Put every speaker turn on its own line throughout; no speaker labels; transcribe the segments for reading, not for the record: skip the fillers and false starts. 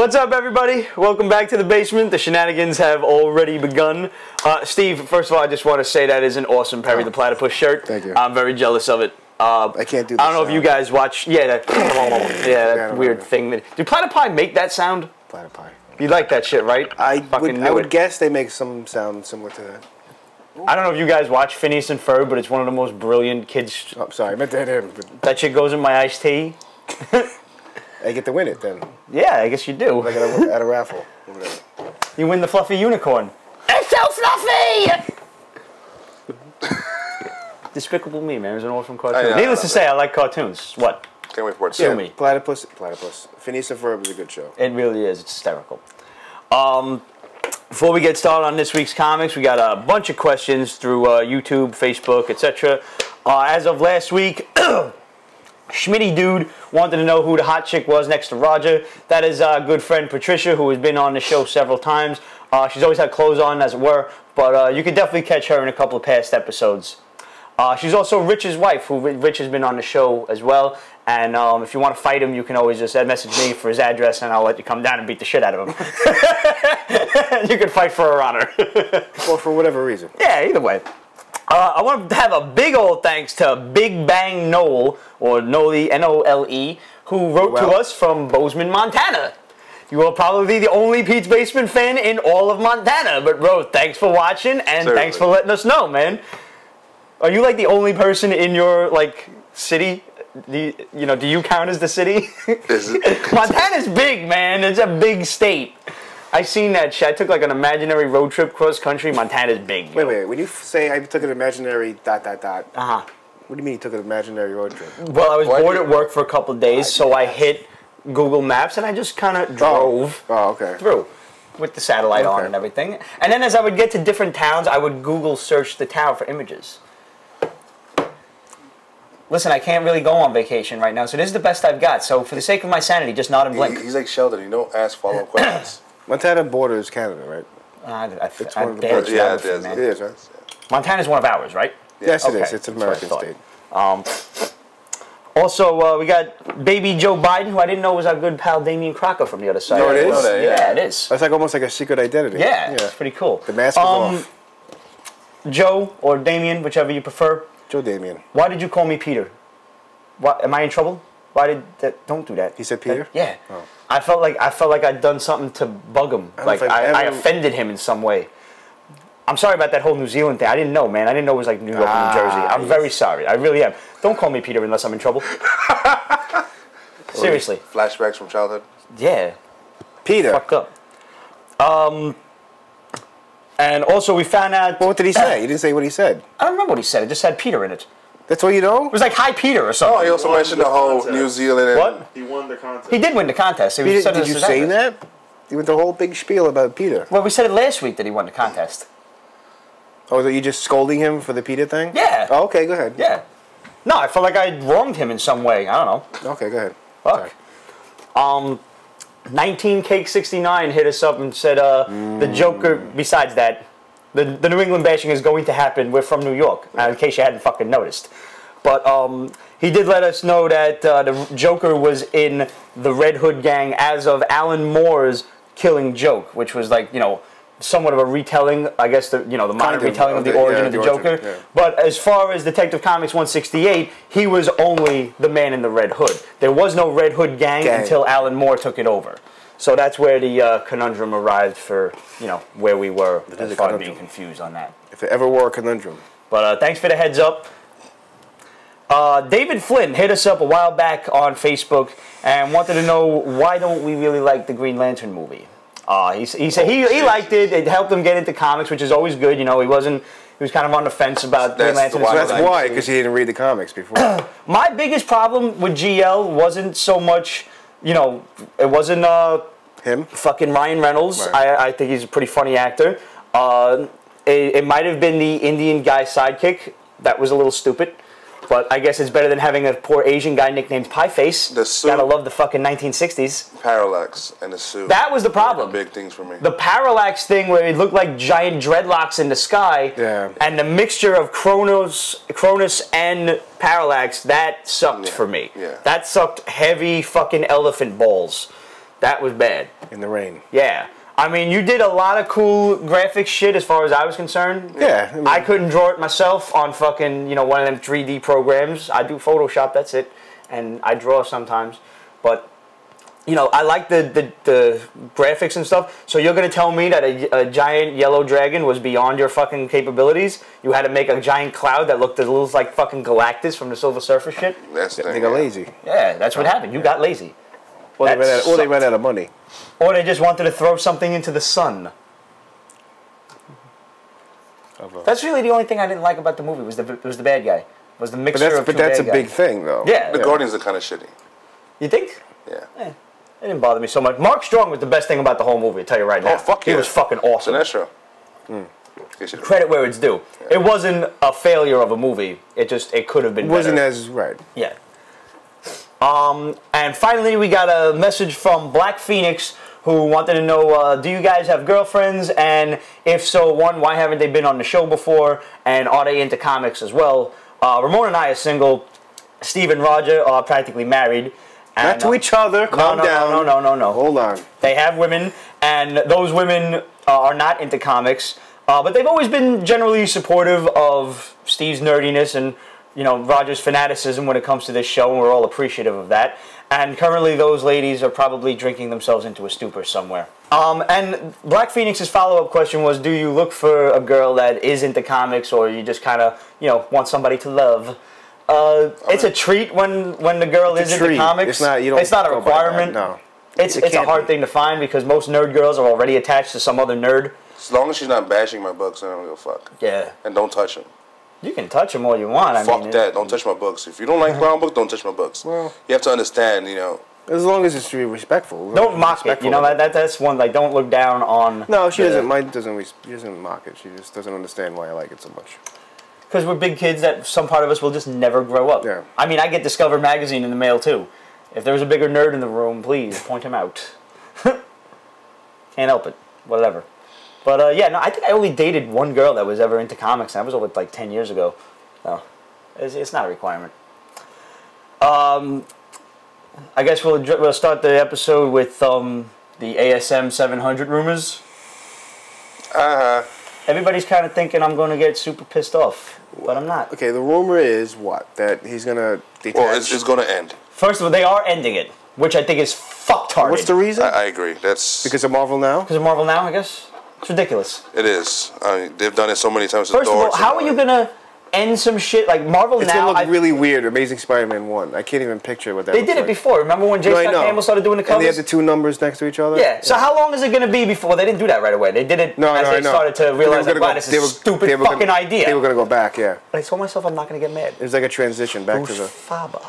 What's up, everybody? Welcome back to the basement. The shenanigans have already begun. Steve, first of all, I just want to say that is an awesome Perry the Platypus shirt.
Thank you.
I'm very jealous of it.
I can't do that.
I don't know if you guys watch. Yeah, that weird thing. Do platypi make that sound?
Platypi.
You like that shit, right?
I would guess they make some sound similar to that.
I don't know if you guys watch Phineas and Ferb, but it's one of the most brilliant kids.
Oh, sorry, I meant that.
That shit goes in my iced tea.
I get to win it then.
Yeah, I guess you do.
Like at a raffle.
You win the fluffy unicorn. It's so fluffy! Despicable Me, man. It was an awesome cartoon. Needless to say, I like cartoons. What?
Can't wait for it.
Sue me.
Platypus. Phineas and Ferb is a good show.
It really is. It's hysterical. Before we get started on this week's comics, we got a bunch of questions through YouTube, Facebook, etc. As of last week, Schmitty Dude wanted to know who the hot chick was next to Roger. That is our good friend Patricia, who has been on the show several times. She's always had clothes on, as it were, but you could definitely catch her in a couple of past episodes. She's also Rich's wife, who Rich has been on the show as well. And if you want to fight him, you can always just message me for his address, and I'll let you come down and beat the shit out of him. You can fight for her honor.
Or for whatever reason.
Yeah, either way. I want to have a big old thanks to Big Bang Noel, or Nole, N-O-L-E, who wrote to us from Bozeman, Montana. You are probably the only Pete's Basement fan in all of Montana. But, bro, thanks for watching, and thanks for letting us know, man. Are you, like, the only person in your, like, city? Do you count as the city? Montana's big, man. It's a big state. I seen that shit. I took like an imaginary road trip cross country. Montana's big.
Wait. When you say I took an imaginary ... What do you mean you took an imaginary road trip?
Well, I was bored at work for a couple of days, so I hit Google Maps and I just kind of drove through with the satellite on and everything. And then as I would get to different towns, I would Google search the town for images. Listen, I can't really go on vacation right now, so this is the best I've got. So for the sake of my sanity, just nod and blink.
He's like Sheldon. You don't ask follow-up questions.
Montana borders Canada, right?
It's one of the borders. Yeah, it is, right?
Montana's one of ours, right?
Yes, it is. It's an American state.
Also, we got baby Joe Biden, who I didn't know was our good pal Damien Crocker from the other side.
No, it is?
Yeah, it is.
That's like almost like a secret identity.
Yeah, it's pretty cool.
The mask is off.
Joe or Damien, whichever you prefer.
Joe Damien.
Why did you call me Peter? What, am I in trouble? Why did that? Don't do that.
He said Peter?
Yeah. Oh. I felt like I'd done something to bug him. Like I offended him in some way. I'm sorry about that whole New Zealand thing. I didn't know, man. I didn't know it was like New York and New Jersey. I'm very sorry. I really am. Don't call me Peter unless I'm in trouble. Seriously.
Flashbacks from childhood?
Yeah.
Peter.
Fucked up. And also we found out...
Well, what did he say? He didn't say what he said.
I don't remember what he said. It just had Peter in it.
That's what you know?
It was like, hi, Peter, or something.
Oh, he also mentioned the whole New Zealand... And
what?
He won the contest.
He did win the contest.
Did you say that? You went the whole big spiel about Peter.
Well, we said it last week that he won the contest.
Oh, so you just scolding him for the Peter thing?
Yeah.
Oh, okay, go ahead.
Yeah. No, I felt like I wronged him in some way. I don't know.
Okay, go ahead.
Fuck. 19Cake69 hit us up and said the Joker, besides that, the New England bashing is going to happen. We're from New York, in case you hadn't fucking noticed. But he did let us know that the Joker was in the Red Hood gang as of Alan Moore's Killing Joke, which was like, somewhat of a retelling, I guess, the modern retelling of the origin of the Joker. Yeah. But as far as Detective Comics 168, he was only the man in the Red Hood. There was no Red Hood gang until Alan Moore took it over. So that's where the conundrum arrived for, where we were, as far as being confused on that.
If there ever were a conundrum.
But thanks for the heads up. David Flynn hit us up a while back on Facebook and wanted to know why don't we really like the Green Lantern movie. He said he liked it. It helped him get into comics, which is always good. He was kind of on the fence about Green Lantern.
So that's why, because he didn't read the comics before.
My biggest problem with GL wasn't so much, it wasn't
him,
fucking Ryan Reynolds. Right. I think he's a pretty funny actor. It might have been the Indian guy sidekick that was a little stupid. But I guess it's better than having a poor Asian guy nicknamed Pie Face.
The suit.
Gotta love the fucking 1960s.
Parallax and the suit.
That was the problem.
Big things for me.
The parallax thing where it looked like giant dreadlocks in the sky.
Yeah.
And the mixture of Cronus and parallax, that sucked for me.
Yeah.
That sucked heavy fucking elephant balls. That was bad.
In the rain.
Yeah. I mean, you did a lot of cool graphic shit as far as I was concerned.
Yeah.
I couldn't draw it myself on fucking, you know, one of them 3D programs. I do Photoshop, that's it. And I draw sometimes. But, you know, I like the graphics and stuff. So you're going to tell me that a giant yellow dragon was beyond your fucking capabilities? You had to make a giant cloud that looked a little like fucking Galactus from the Silver Surfer shit?
That's the thing.
They got lazy.
Yeah, that's what happened. You got lazy.
Or they ran out of money.
Or they just wanted to throw something into the sun. That's really the only thing I didn't like about the movie was the bad guy. Was the mixture of two bad guys.
But that's a big thing, though.
Yeah.
The Guardians are kind of shitty.
You think?
Yeah.
It didn't bother me so much. Mark Strong was the best thing about the whole movie, I'll tell you right now.
Oh, fuck yeah.
He was fucking awesome.
That's true.
Credit where it's due. Yeah. It wasn't a failure of a movie. It could have been better.
Wasn't as, right.
Yeah. And finally, we got a message from Black Phoenix, who wanted to know, do you guys have girlfriends? And if so, one, why haven't they been on the show before? And are they into comics as well? Ramon and I are single. Steve and Roger are practically married. And,
not to each other. Calm down.
No.
Hold on.
They have women, and those women are not into comics. But they've always been generally supportive of Steve's nerdiness and, you know, Roger's fanaticism when it comes to this show, and we're all appreciative of that. And currently those ladies are probably drinking themselves into a stupor somewhere. And Black Phoenix's follow-up question was, do you look for a girl that is into comics, or you just kind of, you know, want somebody to love? It's a treat when the girl is into comics. It's not a requirement.
No.
It's a hard thing to find because most nerd girls are already attached to some other nerd.
As long as she's not bashing my books, I don't give a fuck.
Yeah.
And don't touch them.
You can touch them all you want.
Fuck that. Don't touch my books. If you don't like brown books, don't touch my books. Well, you have to understand, you know.
As long as it's respectful.
Don't mock it. You know, that's one, like, don't look down on...
No, she doesn't. Mine doesn't. She doesn't mock it. She just doesn't understand why I like it so much.
Because we're big kids that some part of us will just never grow up.
Yeah.
I mean, I get Discover magazine in the mail, too. If there's a bigger nerd in the room, please point him out. Can't help it. Whatever. But, yeah, no, I think I only dated one girl that was ever into comics, and that was over, like, 10 years ago. No, it's not a requirement. I guess we'll start the episode with the ASM 700 rumors. Everybody's kind of thinking I'm going to get super pissed off, but I'm not.
Okay, the rumor is what? That he's going to detach?
Well, it's going to end.
First of all, they are ending it, which I think is fucktarded.
What's the reason?
I agree. That's
because of Marvel Now?
Because of Marvel Now, I guess? It's ridiculous.
It is. I mean, they've done it so many times.
First of all, how are you going to end some shit like Marvel
Now? It's going to look really weird. Amazing Spider-Man 1. I can't even picture what that
They did it before. Remember when J. Scott Campbell started doing the covers?
And they had the two numbers next to each other?
Yeah. So how long is it going to be before... Well, they didn't do that right away. They did it as they started to realize, like, wow, this is a stupid fucking idea.
They were going to go back, yeah.
But I told myself I'm not going to get mad.
It was like a transition back to the...
Faber.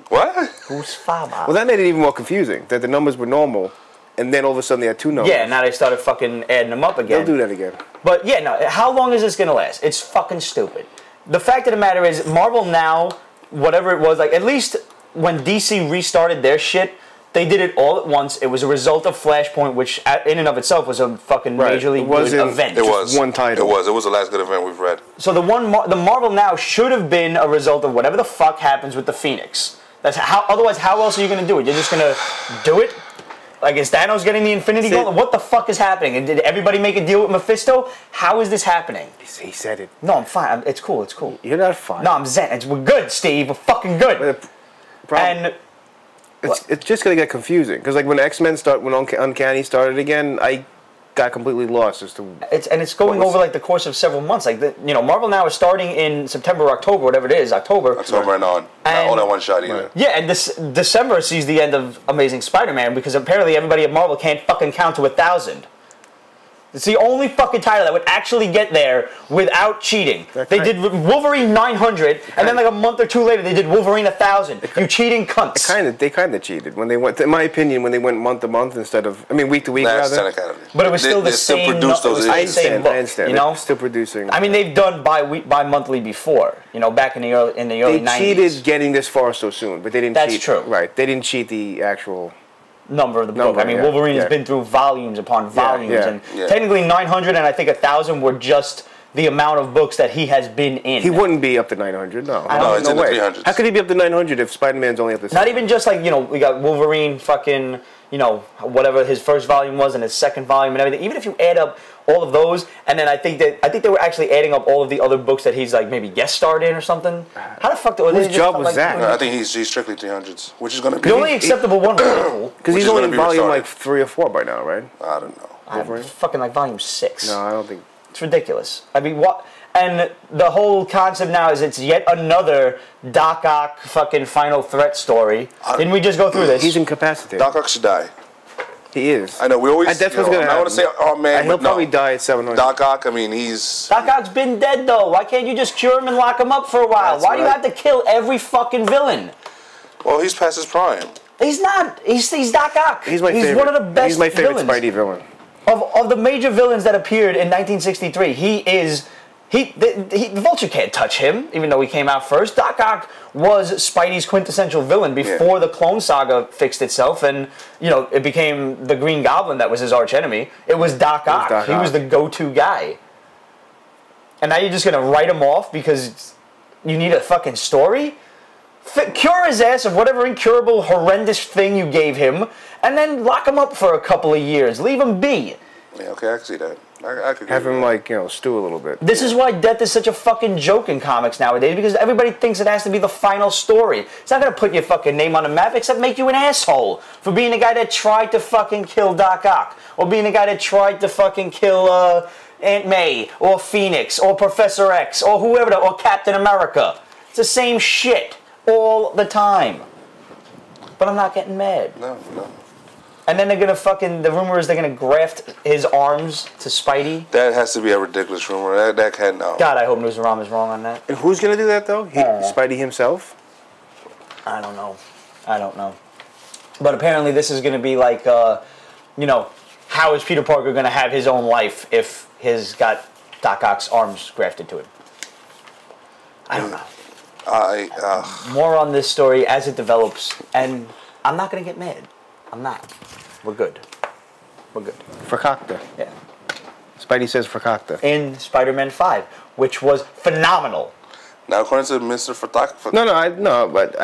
What?
Who's Faber?
Well, that made it even more confusing. That the numbers were normal, and then all of a sudden they had two numbers.
Yeah, now they started fucking adding them up again.
They'll do that again.
But yeah, no, how long is this going to last? It's fucking stupid. The fact of the matter is, Marvel Now, whatever it was, like, at least when DC restarted their shit, they did it all at once. It was a result of Flashpoint, which in and of itself was a fucking majorly good event.
It was.
One title.
It was. It was the last good event we've read.
So the Marvel Now should have been a result of whatever the fuck happens with the Phoenix. That's how. Otherwise, how else are you going to do it? You're just going to do it? Like, is Thanos getting the Infinity Gauntlet? What the fuck is happening? And did everybody make a deal with Mephisto? How is this happening?
He said it.
No, I'm fine. It's cool. It's cool.
You're not fine.
No, I'm zen. We're good, Steve. We're fucking good. And
it's just gonna get confusing because, like, when X-Men when Uncanny started again, I got completely lost as to.
It's going over like the course of several months. Like Marvel Now is starting in September, or October, whatever it is, October
and on. Not all that one shot either.
Right. Yeah, and this December sees the end of Amazing Spider-Man because apparently everybody at Marvel can't fucking count to 1,000. It's the only fucking title that would actually get there without cheating. They did Wolverine 900, and then like a month or two later, they did Wolverine 1,000. You cheating cunts.
They kind of cheated when they went. In my opinion, when they went month to month instead of, week to week rather.
But it was still the same.
I understand.
You know,
still producing.
I mean, they've done bi-monthly before. You know, back in the early 90s.
They cheated getting this far so soon, but they didn't.
That's
cheat.
true.
Right? They didn't cheat the actual
number of the book. I mean, Wolverine has been through volumes upon volumes, and technically 900 and I think 1,000 were just the amount of books that he has been in.
He wouldn't be up to 900. No,
No, it's in the
way.
300s.
How could he be up to 900 if Spider-Man's only up to?
Not even just like, you know, we got Wolverine, fucking, you know, whatever his first volume was and his second volume and everything. Even if you add up all of those, and then I think they were actually adding up all of the other books that he's like maybe guest starred in or something. How the fuck?
Whose job was that?
No, I think he's strictly 300s, which is going to be
The only acceptable one was
because he's only in volume like 3 or 4 by now, right?
I don't know.
Wolverine? Fucking like volume 6.
No, I don't think.
It's ridiculous. I mean, what? And the whole concept now is it's yet another Doc Ock fucking final threat story. Didn't we just go through this?
He's incapacitated.
Doc Ock should die.
He is.
I know, we always...
That's what's going to happen.
I want to say, oh man,
he'll probably die at 700.
Doc Ock, I mean, he's...
Doc Ock's been dead, though. Why can't you just cure him and lock him up for a while?
That's
Why do you
right.
have to kill every fucking villain?
Well, he's past his prime.
He's not. He's Doc Ock.
He's my favorite.
One of the best
He's my favorite
villains.
Spidey villain.
Of the major villains that appeared in 1963, he is... the Vulture can't touch him, even though he came out first. Doc Ock was Spidey's quintessential villain before the Clone Saga fixed itself, and you know it became the Green Goblin that was his arch enemy. It was Doc Ock. He was the go-to guy. And now you're just gonna write him off because you need a fucking story? Cure his ass of whatever incurable, horrendous thing you gave him, and then lock him up for a couple of years. Leave him be.
Yeah, okay, I can see that. I could
Have him, like, you know, stew a little bit.
This is why death is such a fucking joke in comics nowadays, because everybody thinks it has to be the final story. It's not going to put your fucking name on the map, except make you an asshole for being the guy that tried to fucking kill Doc Ock, or being the guy that tried to fucking kill Aunt May, or Phoenix, or Professor X, or whoever, or Captain America. It's the same shit all the time. But I'm not getting mad.
No.
And then they're going to fucking, the rumor is they're going to graft his arms to Spidey.
That has to be a ridiculous rumor. That can't, no.
God, I hope Newsarama is wrong on that.
And who's going to do that, though? Spidey himself?
I don't know. But apparently this is going to be like, you know, how is Peter Parker going to have his own life if he's got Doc Ock's arms grafted to him? I don't know. More on this story as it develops, and I'm not going to get mad. I'm not. We're good.
Fakakta.
Yeah.
Spidey says Fakakta.
In Spider-Man 5, which was phenomenal.
Now, according to Mr. Fatak...
No,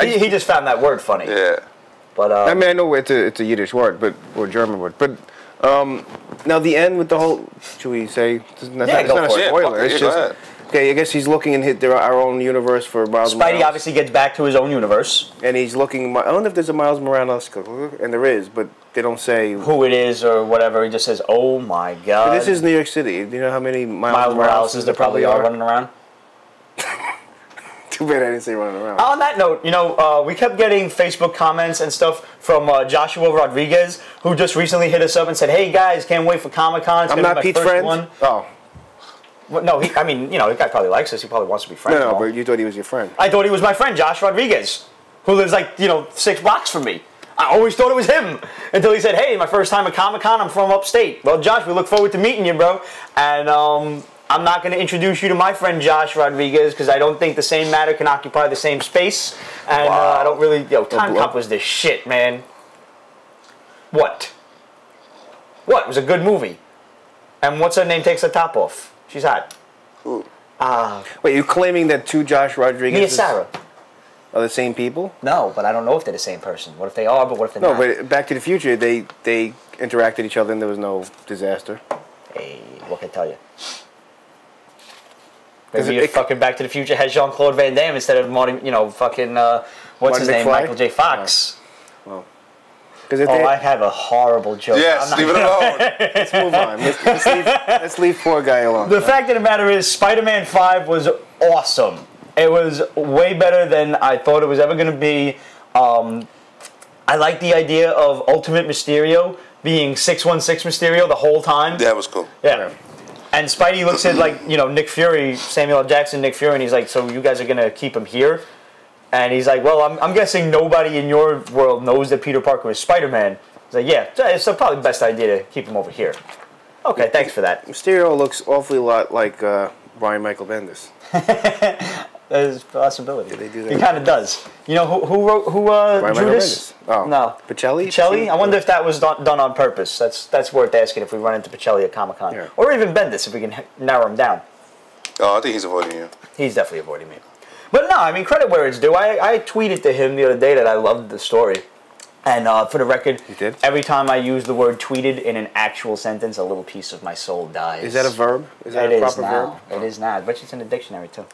He just found that word funny.
Yeah.
But
I mean, I know it's a Yiddish word, or a German word, but now the end with the whole, should we say? It's not a spoiler. It's just okay. I guess he's looking in our own universe for Miles
Spidey
Morales.
obviously gets back to his own universe,
and he's looking. I don't know if there's a Miles Morales, and there is, but they don't say
who it is or whatever. He just says, "Oh my God!"
But this is New York City. Do you know how many Miles
Morales there probably are running around?
Too bad I didn't say running around.
On that note, you know, we kept getting Facebook comments and stuff from Joshua Rodriguez, who just recently hit us up and said, "Hey guys, can't wait for Comic-Con.
I'm not Pete's friend." Oh.
Well, no, I mean, you know, the guy probably likes us. He probably wants to be friends.
No, but you thought he was your friend.
I thought he was my friend, Josh Rodriguez, who lives like, you know, 6 blocks from me. I always thought it was him until he said, "Hey, my first time at Comic-Con. I'm from upstate." Well, Josh, we look forward to meeting you, bro. And I'm not going to introduce you to my friend Josh Rodriguez because I don't think the same matter can occupy the same space. And I don't really, Time Cop was this shit, man. What? It was a good movie. And what's her name takes the top off? She's hot.
Who?
Wait, you're claiming that two Josh Rodriguez
Mia Sarah
are the same people?
No, but I don't know if they're the same person. What if they are, but what if they're not?
No, but Back to the Future, they interacted each other and there was no disaster.
Hey, what can I tell you? Maybe fucking Back to the Future has Jean-Claude Van Damme instead of Marty, fucking, what's his name? Michael J. Fox.
Well.
I have a horrible joke.
Yes, leave it alone.
Let's move on. Let's leave poor guy alone.
The fact of the matter is, Spider-Man 5 was awesome. It was way better than I thought it was ever going to be. I like the idea of Ultimate Mysterio being 616 Mysterio the whole time.
That was cool.
Yeah. And Spidey looks at, like, Nick Fury, Samuel L. Jackson, Nick Fury, and he's like, "So you guys are going to keep him here?" And he's like, "Well, I'm guessing nobody in your world knows that Peter Parker is Spider-Man." He's like, "Yeah, it's probably the best idea to keep him over here." Okay, thanks for that.
Mysterio looks awfully lot like Brian Michael Bendis.
There's a possibility.
Did they do that?
He kind of does. You know who drew this?
Oh,
no,
Pacelli.
Pacelli. I wonder if that was done on purpose. That's worth asking if we run into Pacelli at Comic-Con, or even Bendis if we can narrow him down.
Oh, I think he's avoiding you.
He's definitely avoiding me. But no, I mean, credit where it's due. I tweeted to him the other day that I loved the story. And for the record, every time I use the word tweeted in an actual sentence, a little piece of my soul dies.
Is that a verb? Is that a proper verb?
It is now. I bet you it's in the dictionary, too.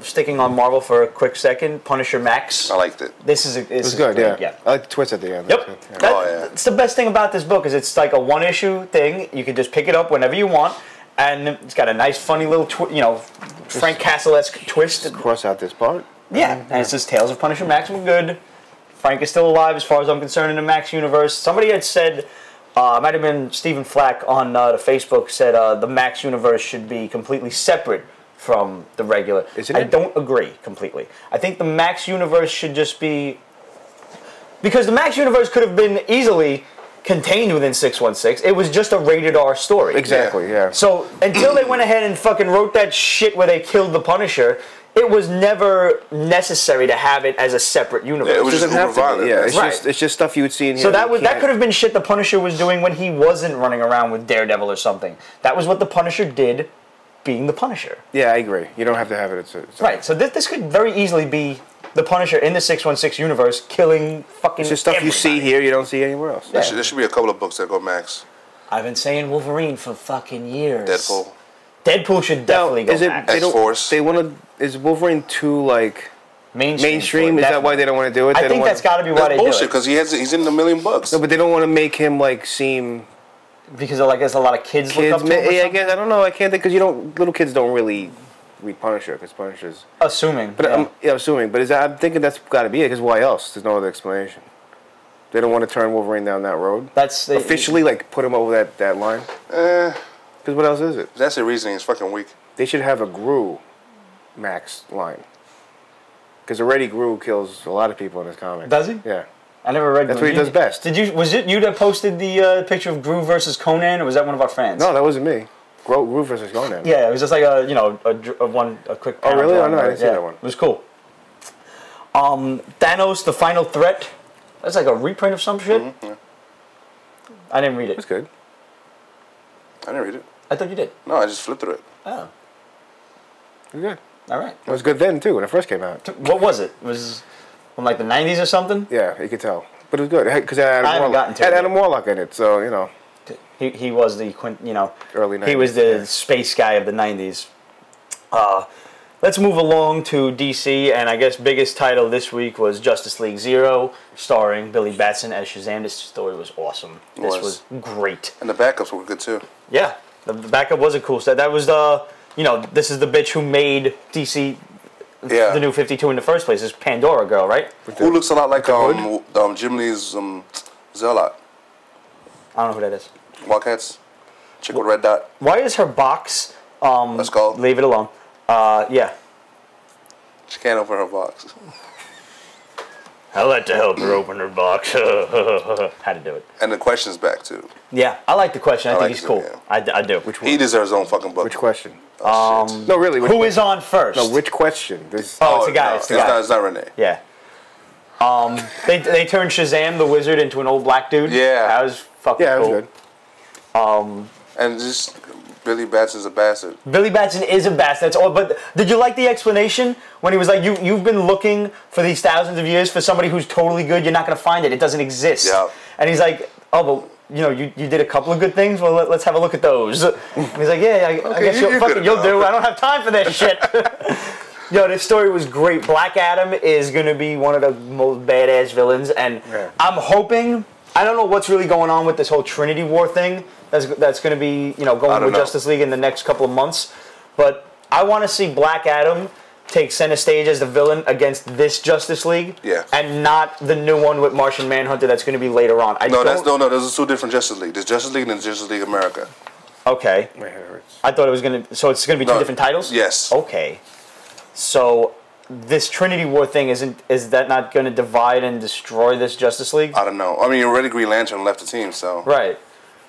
Sticking on Marvel for a quick second, Punisher Max.
I liked it.
It was
good, yeah. I like the twist at the end.
Yep. That's the best thing about this book is it's like a one-issue thing. You can just pick it up whenever you want, and it's got a nice, funny little, Frank Castle-esque twist.
Just cross out this part.
Yeah, and it says Tales of Punisher Max were good. Frank is still alive as far as I'm concerned in the Max universe. Somebody had said, it might have been Stephen Flack on the Facebook, said the Max universe should be completely separate from the regular.
Isn't it?
I don't agree completely. I think the Max universe should just be... Because the Max universe could have been easily contained within 616. It was just a rated R story.
Exactly, yeah.
So until they went ahead and fucking wrote that shit where they killed the Punisher... It was never necessary to have it as a separate universe.
Yeah, it was just
violent. Yeah, it's just stuff you would see in here.
So that could have been shit the Punisher was doing when he wasn't running around with Daredevil or something. That was what the Punisher did, being the Punisher.
Yeah, I agree. You don't have to have it.
Right. So this could very easily be the Punisher in the 616 universe killing fucking.
It's just stuff
everybody.
you see here you don't see anywhere else.
Yeah. There should be a couple of books that go Max.
I've been saying Wolverine for fucking years.
Deadpool
should definitely go Max.
X-Force.
They want to. Is Wolverine too like mainstream? Is that why they don't want to do it?
I think that's got to be why they do it.
Bullshit, because he's in a million books.
No, but they don't want to make him like seem.
Because there's a lot of kids look up to him.
Yeah, I guess I don't know. I can't think because little kids don't really read Punisher because Punisher's.
Assuming.
But assuming. But I'm thinking that's got to be it because why else? There's no other explanation. They don't want to turn Wolverine down that road.
That's
officially like put him over that line. Because what else is it?
That's the reasoning. It's fucking weak.
They should have a Groo Max line. Because already Groo kills a lot of people in his comic.
Does he?
Yeah.
I never read.
That's what he does best.
Was it you that posted the picture of Groo versus Conan, or was that one of our fans?
No, that wasn't me. Groo versus Conan.
Yeah, it was just like a quick.
Oh really? Oh no, I didn't see that one.
It was cool. Thanos, the final threat. That's like a reprint of some shit.
Yeah.
I didn't read it.
It was good.
I didn't read it.
I thought you did.
No, I just flipped through it.
Oh.
It was good.
All right.
It was good then too when it first came out.
What was it? It was from like the 90s or something?
Yeah, you could tell. But it was good because it had Adam Warlock in it, so you know.
He was the
early 90s.
He was the space guy of the 90s. Let's move along to DC, and I guess biggest title this week was Justice League Zero, starring Billy Batson as Shazam. This story was awesome. This was great.
And the backups were good too.
Yeah, the backup was a cool set. That was this is the bitch who made DC the New 52 in the first place. This Pandora girl, right?
Who looks a lot like Jim Lee's Zealot.
I don't know who that is.
Wildcats. Chick with red dot.
Why is her box?
Let's go.
Leave it alone. Yeah.
She can't open her box.
I like to help her open her box. How to do it.
And the question's back too.
Yeah, I like the question. I think he's cool.
Yeah.
I do.
Which one? He deserves his own fucking book.
Which question?
No,
really.
Who is on first?
No, which question?
It's a guy.
No, it's a guy. It's not Renee.
Yeah. They turned Shazam the wizard into an old black dude.
Yeah.
That was fucking cool.
Yeah, that was good.
And just Billy Batson's a bastard.
Billy Batson is a bastard. That's all. But did you like the explanation when he was like, "You've been looking for these thousands of years for somebody who's totally good. You're not going to find it. It doesn't exist."
Yeah.
And he's like, "Oh, but you did a couple of good things. Well, let's have a look at those." And he's like, "Yeah, I guess you'll do. I don't have time for this shit." Yo, this story was great. Black Adam is going to be one of the most badass villains, and I'm hoping. I don't know what's really going on with this whole Trinity War thing. That's going to be going with Justice League in the next couple of months, but I want to see Black Adam take center stage as the villain against this Justice League, and not the new one with Martian Manhunter that's going to be later on.
No, those are two different Justice League. There's Justice League and there's Justice League America.
Okay.
My head hurts.
I thought it was going to. So it's going to be two different titles.
Yes.
Okay. So this Trinity War thing is that not going to divide and destroy this Justice League?
I don't know. I mean, already Green Lantern left the team, so
right.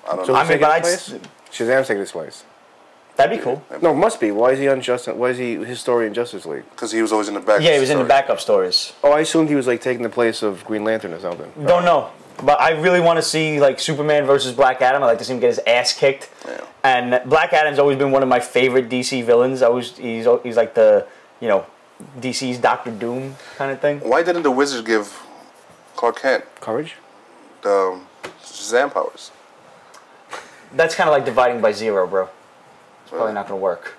I don't
know.
I mean, but
Shazam's taking his place.
That'd be cool.
No, it must be. Why is he Why is he his story in Justice League?
Because he was always in the backup.
Yeah, he was in the backup stories.
Oh, I assumed he was like taking the place of Green Lantern or something.
Don't know. But I really want to see like Superman versus Black Adam. I like to see him get his ass kicked.
Yeah.
And Black Adam's always been one of my favorite DC villains. He's like the DC's Doctor Doom kind of thing.
Why didn't the Wizards give Clark Kent
courage?
The Shazam powers.
That's kind of like dividing by zero, bro. It's probably not going to work.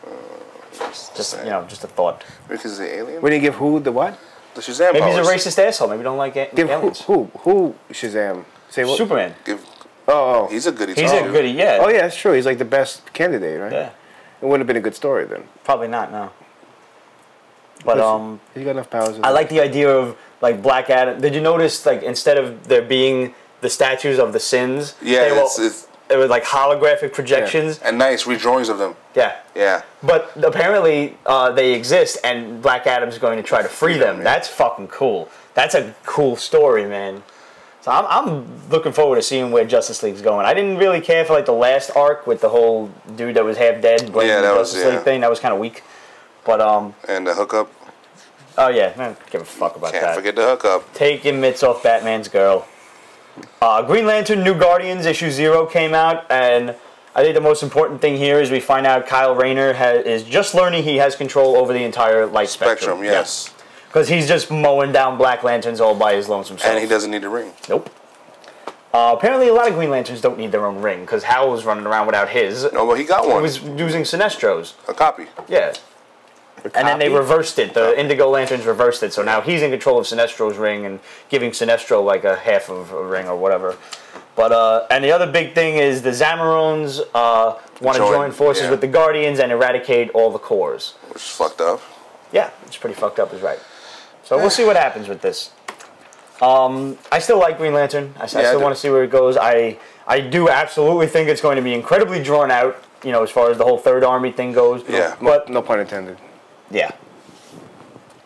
Just a thought.
Because the alien.
When you give who the what?
The Shazam
Maybe
powers.
he's a racist asshole. Maybe he don't like aliens.
Who Shazam? Say what?
Superman.
He's a goodie.
He's a goodie. Yeah.
Oh yeah, that's true. He's like the best candidate, right?
Yeah.
It wouldn't have been a good story then.
Probably not. No. But
he's got enough powers.
I like the idea of like Black Adam. Did you notice like instead of there being the statues of the sins,
yeah,
it was like holographic projections
and nice redrawings of them.
Yeah.
Yeah.
But apparently they exist, and Black Adam's going to try to free them. Yeah. That's fucking cool. That's a cool story, man. So I'm looking forward to seeing where Justice League's going. I didn't really care for like the last arc with the whole dude that was half dead blaming the Justice League thing. That was kind of weak. But
and the hookup.
Oh yeah, I don't give a fuck about that.
Can't forget the hookup.
Taking mitts off Batman's girl. Green Lantern New Guardians issue 0 came out, and I think the most important thing here is we find out Kyle Rayner is just learning he has control over the entire light spectrum.
Yes.
Because he's just mowing down Black Lanterns all by his lonesome self.
And he doesn't need a ring.
Nope. Apparently a lot of Green Lanterns don't need their own ring, because Hal was running around without his.
No, but he got one.
He was using Sinestro's.
A copy.
Yeah. And then they reversed it. The Indigo Lanterns reversed it, so now he's in control of Sinestro's ring and giving Sinestro like a half of a ring or whatever. But and the other big thing is the Zamarons want to join forces with the Guardians and eradicate all the cores.
Which is fucked up.
Yeah, it's pretty fucked up, is right. So we'll see what happens with this. I still like Green Lantern. I still want to see where it goes. I do absolutely think it's going to be incredibly drawn out, as far as the whole Third Army thing goes.
Yeah, but no pun intended.
Yeah.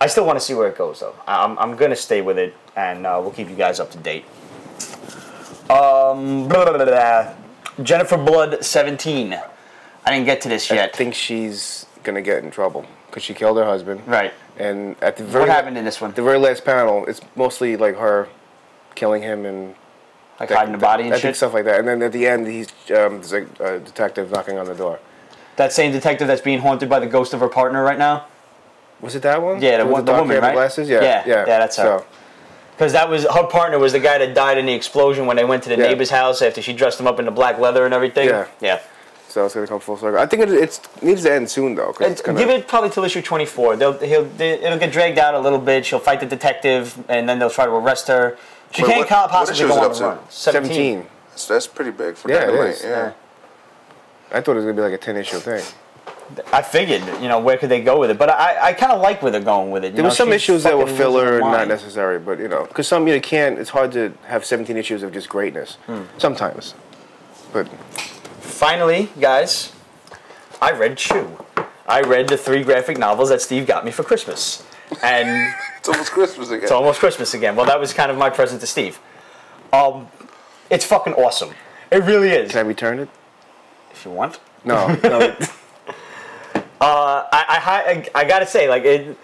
I still want to see where it goes, though. I'm going to stay with it, and we'll keep you guys up to date. Jennifer Blood 17. I didn't get to this yet.
I think she's going to get in trouble because she killed her husband.
Right.
And at the very
what happened in this one?
The very last panel, it's mostly like her killing him and
like hiding the body and
I
shit?
think stuff like that. And then at the end, there's a detective knocking on the door.
That same detective that's being haunted by the ghost of her partner right now?
Was it that one?
Yeah, the woman, right?
Glasses?
Yeah, that's her. Because her partner was the guy that died in the explosion when they went to the neighbor's house after she dressed him up in the black leather and everything. Yeah.
So it's going to come full circle. I think it needs to end soon, though.
Give it probably till issue 24. It'll get dragged out a little bit. She'll fight the detective, and then they'll try to arrest her. She can't possibly go on the run.
17.
So that's pretty big for Dynamite. Yeah.
I thought it was going to be like a 10-issue thing.
I figured, where could they go with it? But I kind of like where they're going with it.
There were some issues that were filler and not necessary, but, because some you can't, it's hard to have 17 issues of just greatness. Sometimes. But
finally, guys, I read Chew. I read the 3 graphic novels that Steve got me for Christmas. And
it's almost Christmas again.
It's almost Christmas again. Well, that was kind of my present to Steve. It's fucking awesome. It really is.
Can I return it?
If you want.
No.
I gotta say, like it.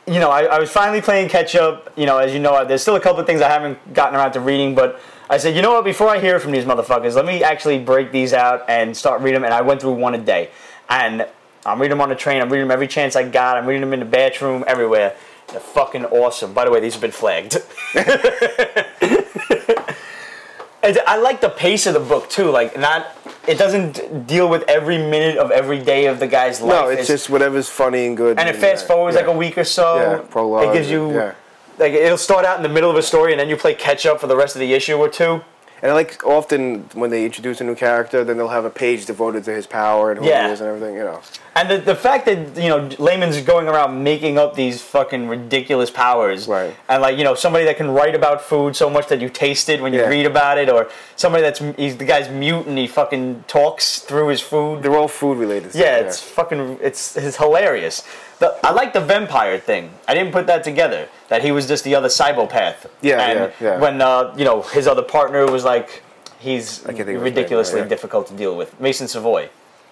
I was finally playing catch up. As you know, there's still a couple of things I haven't gotten around to reading, but I said, you know what? Before I hear from these motherfuckers, let me actually break these out and start reading them. And I went through one a day, and I'm reading them on the train. I'm reading them every chance I got. I'm reading them in the bathroom, everywhere. They're fucking awesome. By the way, these have been flagged. I like the pace of the book too. It doesn't deal with every minute of every day of the guy's life.
No, it's just whatever's funny and good.
And it fast forwards like a week or so.
Yeah, prologue.
It gives you it'll start out in the middle of a story and then you play catch up for the rest of the issue or two.
And I like often when they introduce a new character, then they'll have a page devoted to his power and who he is and everything,
And the fact that, Layman's going around making up these fucking ridiculous powers.
Right.
And somebody that can write about food so much that you taste it when you read about it, or somebody the guy's mute and he fucking talks through his food.
They're all food related.
Yeah, it's fucking, it's hilarious. I like the vampire thing. I didn't put that together. That he was just the other psychopath.
Yeah.
When his other partner was he's ridiculously difficult to deal with. Mason Savoy.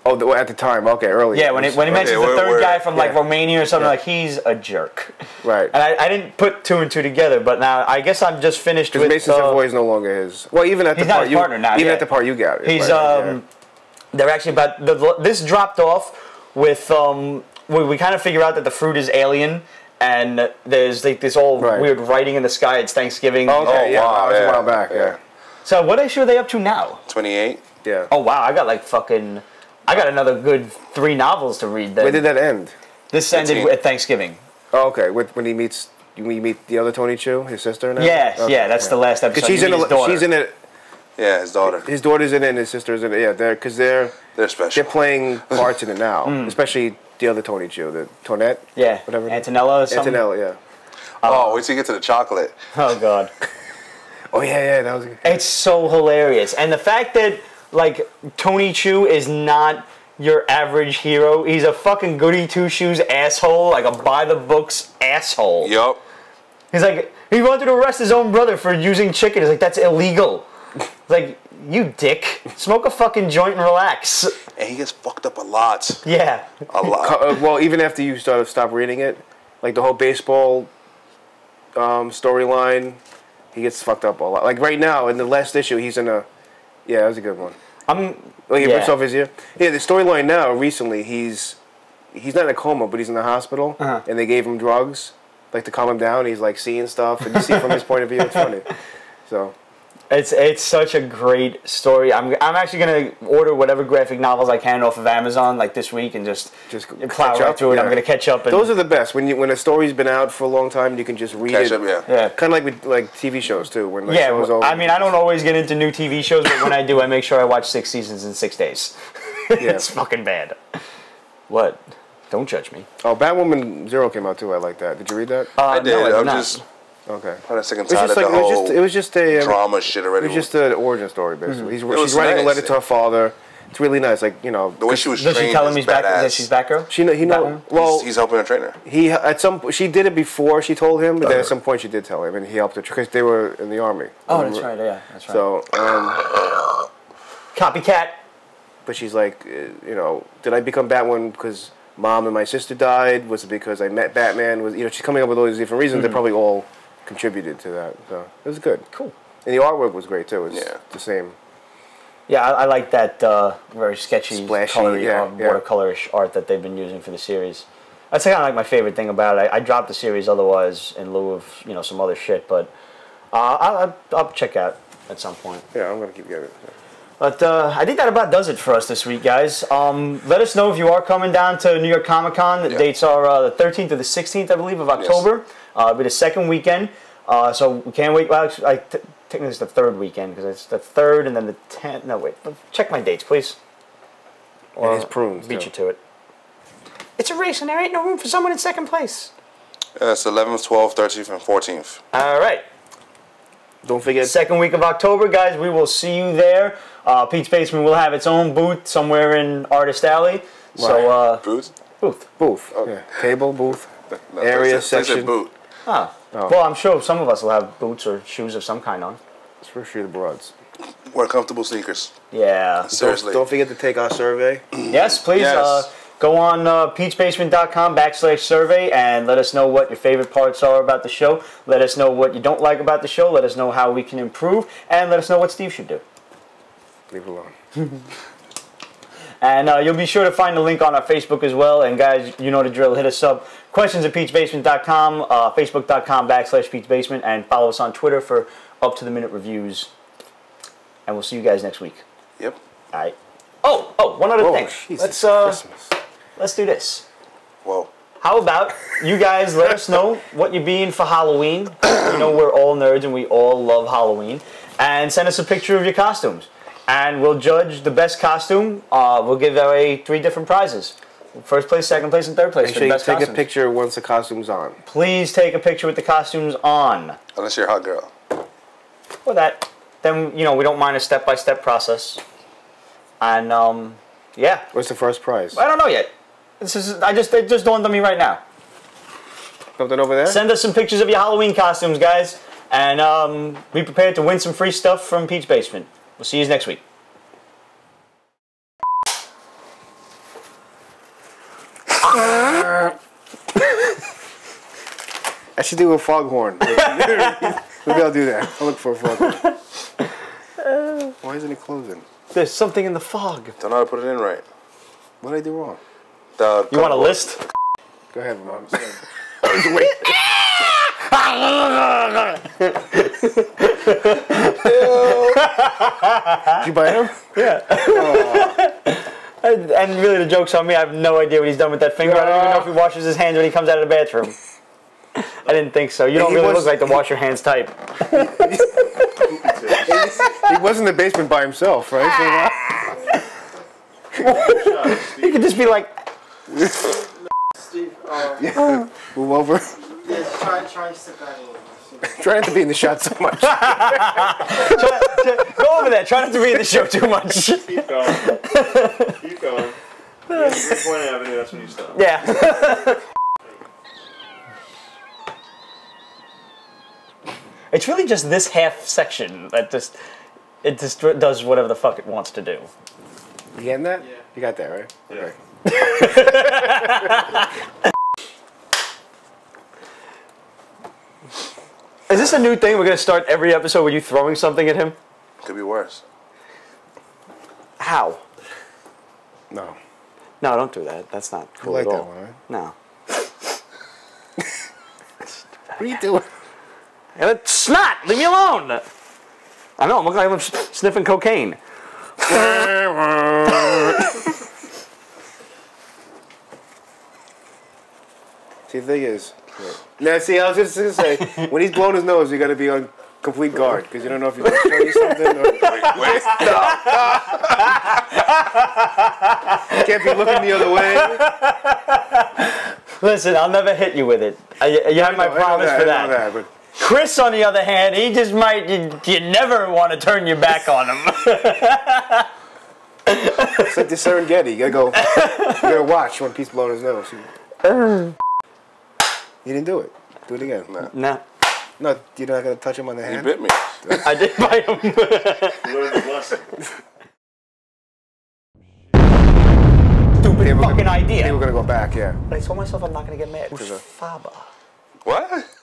Oh, at the time, okay, earlier.
Yeah, when he mentions the third guy from like Romania or something, like he's a jerk.
Right.
And I didn't put two and two together, but now I guess I'm just finished with.
Mason Savoy is no longer his. Well, even at the part you, partner now, even at the part you got.
He's they're actually about this dropped off with we kind of figure out that the fruit is alien. And there's like this old weird writing in the sky. It's Thanksgiving.
Oh, okay, wow, that was a while back. Yeah.
So what issue are they up to now?
28.
Yeah.
Oh wow, I got another good 3 novels to read. Then.
Where did that end?
This ended at Thanksgiving.
Oh, okay. When he meets, we meet the other Tony Chu, his sister. Now?
Yeah, okay. That's the last episode.
She's in it.
Yeah, his daughter.
His daughter's in it, and his sister's in it. Yeah, they're
special.
They're playing parts in it now, especially the other Tony Chu, the Tonette.
Yeah,
whatever.
Antonella or something.
Antonella, yeah.
Oh, wait till you get to the chocolate.
Oh God.
Oh yeah, that was good.
It's so hilarious, and the fact that like Tony Chu is not your average hero. He's a fucking goody two shoes asshole, like a by the books asshole.
Yup.
He's like, he wanted to arrest his own brother for using chicken. He's like, that's illegal. Like, you dick. Smoke a fucking joint and relax.
And he gets fucked up a lot.
Yeah.
A lot.
Well, even after you stop reading it, like the whole baseball storyline, he gets fucked up a lot. Like right now, in the last issue, he's in a... Yeah, that was a good one. He rips off his ear. Yeah, the storyline now, recently, he's not in a coma, but he's in the hospital, and they gave him drugs, like to calm him down. He's like seeing stuff, and you see from his point of view, it's funny. So...
It's such a great story. I'm actually gonna order whatever graphic novels I can off of Amazon like this week and just plow right through it. I'm gonna catch up.
Those are the best when a story's been out for a long time. You can just read it.
Yeah.
Kind of like with like TV shows too. When
I mean, I don't always get into new TV shows, but when I do, I make sure I watch 6 seasons in 6 days. It's fucking bad. What? Don't judge me.
Oh, Batwoman 0 came out too. I like that. Did you read that?
I did.
No,
I'm just.
Okay.
I'm sick and tired of the whole
it was just a
drama shit already.
It was just an origin story, basically. She's writing a letter to her father. It's really nice, like the
way she was trained.
Does she tell him he's back? That she's Batgirl?
Well,
he's helping her train her.
She did it before she told him, but then at some point she did tell him, and he helped her because they were in the army.
Oh, that's right. Yeah, that's right.
So,
copycat.
But she's like, did I become Batwoman because Mom and my sister died? Was it because I met Batman? She's coming up with all these different reasons. They're probably all contributed to that, so it was good.
Cool.
And the artwork was great too. It's the same.
Yeah, I like that very sketchy,
splashy,
watercolorish art that they've been using for the series. That's kind of like my favorite thing about it. I dropped the series otherwise in lieu of some other shit, but I'll check out at some point.
Yeah, I'm gonna keep getting it.
But I think that about does it for us this week, guys. Let us know if you are coming down to New York Comic Con. The dates are the 13th or the 16th, I believe, of October. Yes. It'll be the second weekend, so we can't wait. Well, actually, technically it's the third weekend because it's the 3rd and then the 10th. No, wait. Check my dates, please.
Or his prunes.
Beat you to it. It's a race and there ain't no room for someone in second place.
It's 11th, 12th, 13th, and 14th.
All right.
Don't forget.
Second week of October, guys. We will see you there. Pete's Basement will have its own booth somewhere in Artist Alley. So, Booth.
Okay. Yeah. Table, booth, area, section.
Boot.
Oh. Well, I'm sure some of us will have boots or shoes of some kind on.
Especially the broads.
Wear comfortable sneakers.
Yeah.
Seriously.
Don't forget to take our survey.
Yes, please. Yes. Go on peachbasement.com/survey and let us know what your favorite parts are about the show. Let us know what you don't like about the show. Let us know how we can improve. And let us know what Steve should do.
Leave it alone.
And you'll be sure to find the link on our Facebook as well. And guys, you know the drill. Hit us up. Questions@peachbasement.com, Facebook.com/peachbasement, and follow us on Twitter for up-to-the-minute reviews. And we'll see you guys next week.
Yep.
All right. Oh, one other thing.
Jesus,
Let's do this.
Whoa.
How about you guys let us know what you're being for Halloween? We're all nerds and we all love Halloween. And send us a picture of your costumes. And we'll judge the best costume. We'll give away 3 different prizes. First place, second place, and third place for the best costumes.
Take a picture once the costume's on.
Please take a picture with the costumes on.
Unless you're a hot girl.
Well, then, we don't mind a step-by-step process. And, yeah.
What's the first prize?
I don't know yet. It just dawned on me right now.
Something over there?
Send us some pictures of your Halloween costumes, guys. And be prepared to win some free stuff from Pete's Basement. We'll see you next week.
I should do a foghorn. Maybe I'll do that. I'll look for a foghorn. Why isn't it closing?
There's something in the fog.
Don't know how to put it in right.
What did I do wrong?
You want a list?
Go ahead, Mom. Did you bite him?
Yeah. And really, the joke's on me. I have no idea what he's done with that finger. I don't even know if he washes his hands when he comes out of the bathroom. I didn't think so. You don't really look like the wash your hands type.
He was in the basement by himself, right?
He could just be like...
Steve,
Move over.
yes, try and step back a little bit.
Try not to be in the shot so much.
Go over there. Try not to be in the show too much.
Keep going. Keep going. Point Avenue, that's when you stop.
Yeah. It's really just this half section that it just does whatever the fuck it wants to do.
You getting that?
Yeah.
You got that, right?
Yeah.
Okay.
Is this a new thing? We're gonna start every episode with you throwing something at him?
Could be worse.
How?
No.
No, don't do that. That's not cool
You like
at
that
all.
one, right?
No.
What are you doing?
It's snot! Leave me alone! I know, I'm looking like I'm sniffing cocaine.
See, the thing is... Now, see, I was just going to say, when he's blowing his nose, you got to be on complete guard, because you don't know if he's going to show you something or...
Wait.
You can't be looking the other way.
Listen, I'll never hit you with it. You have my promise for that.
I know that, but...
Chris, on the other hand, he just might... You never want to turn your back on him.
It's like the Serengeti. You gotta watch when he's blowing his nose. You didn't do it. Do it again.
No.
No, you're not gonna touch him on the hand?
You bit me.
I did bite him.
You learned the lesson.
Stupid fucking idea.
We're gonna go back, yeah.
But I told myself I'm not going to get mad. Faber.
What?